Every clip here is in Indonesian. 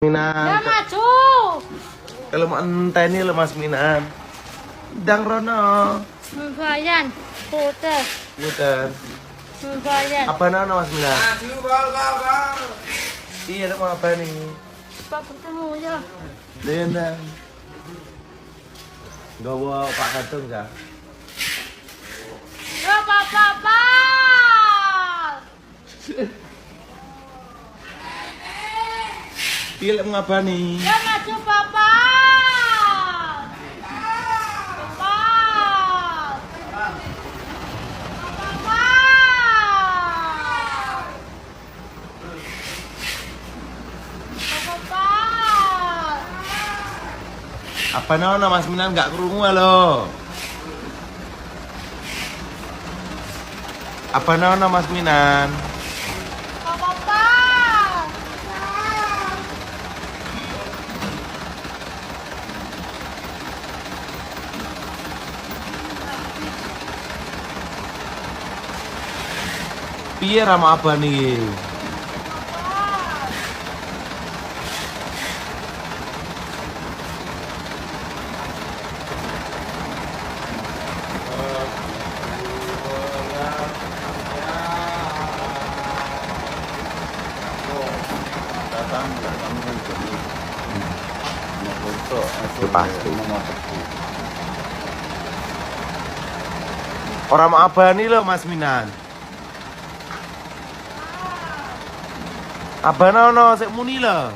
Minan. Ya maju. Kalau mau enteni lo Mas Minan. Dang rono. Bayan. Puter. Muter. Bayan. Apa nana Mas Minan? Iya, ada mau apa nih? Pak bertemu ya. Dendang. Gak bawa Pak Katung kah? Ya papa. Iya, mau apa nih? Ya maju papa. Papa. Papa. Papa. Apa nana Mas Minan gak kerungu lo? Apa nana Mas Minan? Papa. Piye rama apa nih? Pasti. Orang mau apa nih lo Mas Minan? Apa nono sik muni lo?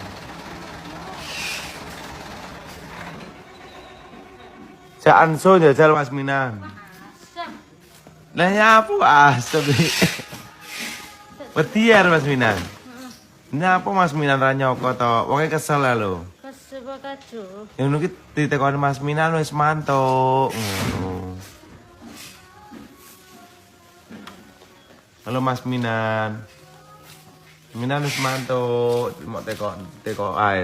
Saya anso jajal Mas Minan. Lah nyapu astaga. Petiar Mas Minan. Nyapu Mas Minan ra nyoko to. Wonge kesel lah lo. Kasih kaju. Yang niki ditekoni Mas Minan wis mantuk. Ngono. Halo Mas Minan. Minan wis mantuk, mau teko ae.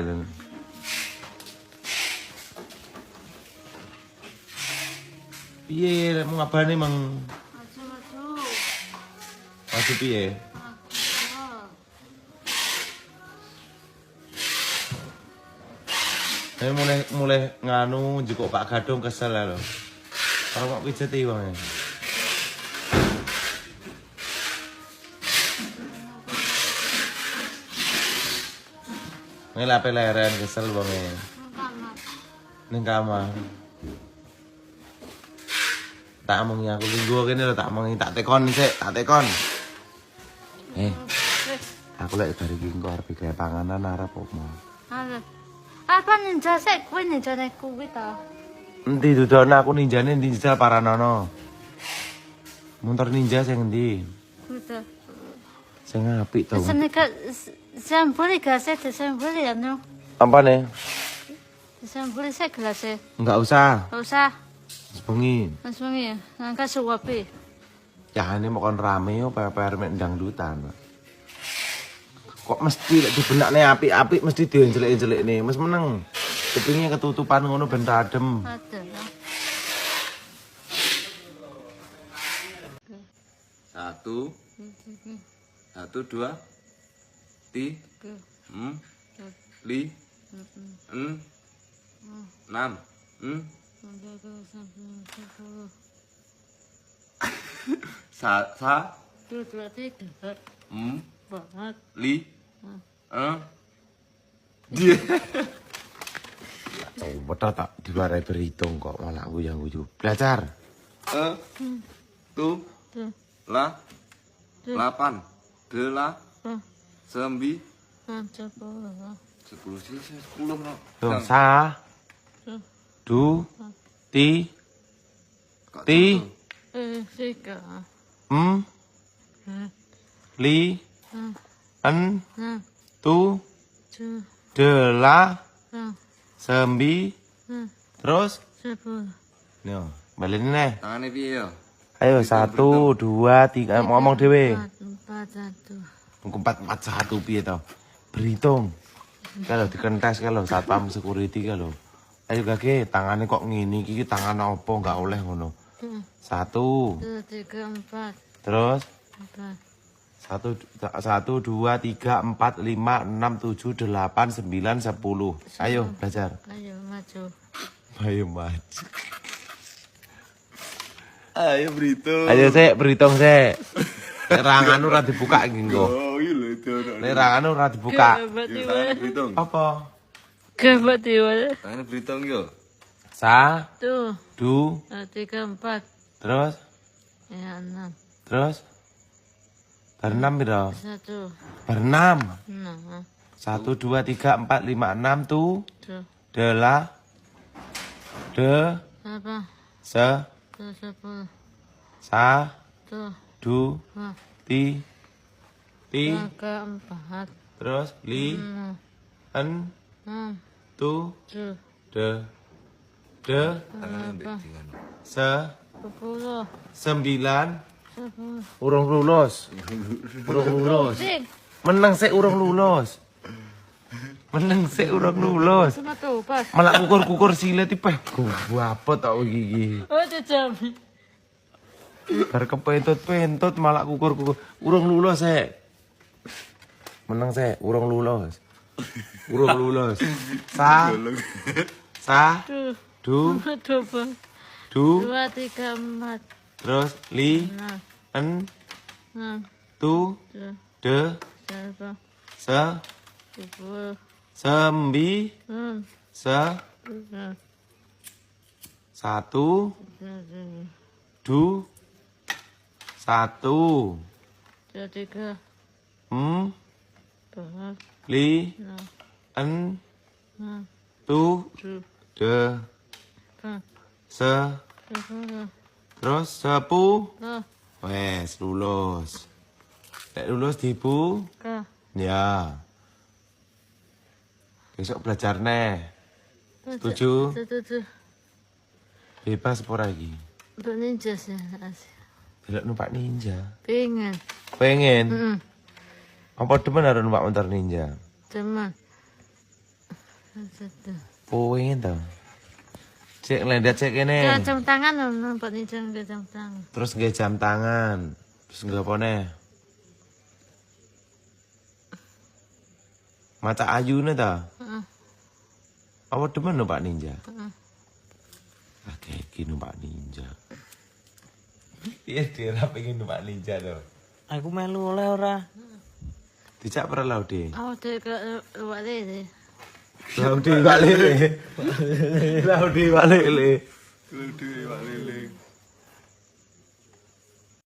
Piye mau ngabane mang? Maju. Masih piye? Saya mulai nganu jukuk Pak Gadung kesel lho. Karo kok pijeti wong. Ngelape leren kesel wonge. Ning kamar. Tak omongi aku linggo kene lho, tak omongi tak tekon sik, tak tekon. Aku lek bari iki engko arep gawe panganan arep opo. Apa ninja sik kuwi ninja nek kuwi ta. Endi dudono aku ninjane ndi jajal Paranono. Motor ninja sing endi? Kuwi Sing apik to. Senika sambuli gase sambuli ya no. Ampane? Sambuli sik gelase. Enggak usah. Enggak usah. Sebengi. Langsung ya. Angka suwapi. Jahane mau kon rame yo PR mek dangdutan. Kok mesti lek dibenakne apik-apik mesti dienjelek-jelekne. Wis meneng. Kepingin ketutupan ngono ben adem. Ada. Satu, dua, tiga, li, enam, sa, Dua, tiga. Banget. li, dia. Oh, betul tak diwarai berhitung kok malah guyang-guyu. Belajar. Tu, la, 8, 9, 10 sih 10 no. Sa, du, ti, Tiga. li, en, tu, Tujuh. dela, sembi, terus, 10. yo, balik nih. Tangane piye yo? Ayo 1, 2, 3, ngomong dhewe. 4, 1. 4, 4, 1 piye to? Berhitung. Kalau dikentes kalau satpam security kalau. Ayo gage, tangane kok ngene iki tangan apa enggak oleh ngono. 1. 2, 3, 4. Terus 4. 1, 2, 3, 4, 5, 6, 7, 8, 9, 10. Ayo belajar. Ayo maju. Ayo maju. Ayo berhitung. Ayo sik berhitung sik. Nek rangan ora dibuka iki engko. Oh iya lho itu. Nek rangan ora dibuka. Berhitung. Apa? Kebat diwala. Tangan berhitung yo. 1, Tuh. 2, 3, 4. terus Ya 6. terus berenam piro? 1. Berenam. 6. 1, 2, 3, 4, 5, 6 tuh. Tuh. Delah. Apa? Se. Tuh 10. Sa. Tuh. Du. Wah. Ti. Ti. 4. Terus li. 6. En. 6. Tu. Tuh. De. De. Apa? Se. 10. 9. 10. Urung lulus. Urung lulus. Sik. Menang sik urung lulus. Menang sik urung lulus. Sama tuh pas. Malah kukur-kukur silet tipeh. Gua apa tok iki. Oh jam. Bar kepentut-pentut malah kukur-kukur. Urung lulus sik. Menang sik urung lulus. Urung lulus. Sa. Tuh. Du. Coba. Du. 2, 3, 4. Terus li. 6. En. 6. Tu. Tuh. De. 1. Se. 10. Sembi. 6. Se. 1. 1. 2. Du. 1. 3. 4. 4. Li. 6. En. 6. Tu. 2. De. 4. Se. 10. Terus sepu. Tuh. Wes lulus. Nek lulus dibu. Kah. Ya. Besok belajar neh. Setuju? Setuju. Bebas apa lagi? Untuk ninja sih. Delok numpak ninja. Pengen. Pengen. Apa demen harus numpak motor ninja? Teman. Setuju. Pengen tau. Cek ngelendat cek kene. Ya jam tangan nampak ninja nggak jam tangan. Terus nggak jam tangan. Terus nggak apa nih? Mata ayu nih tau. Heeh. Apa demen numpak ninja? Heeh. Kayak numpak ninja. Iya dia pengen numpak ninja tuh. Aku melu oleh ora. Dijak pernah Laude. Oh deh ke luar deh. Laude balik le. Laude balik le. Laude balik le.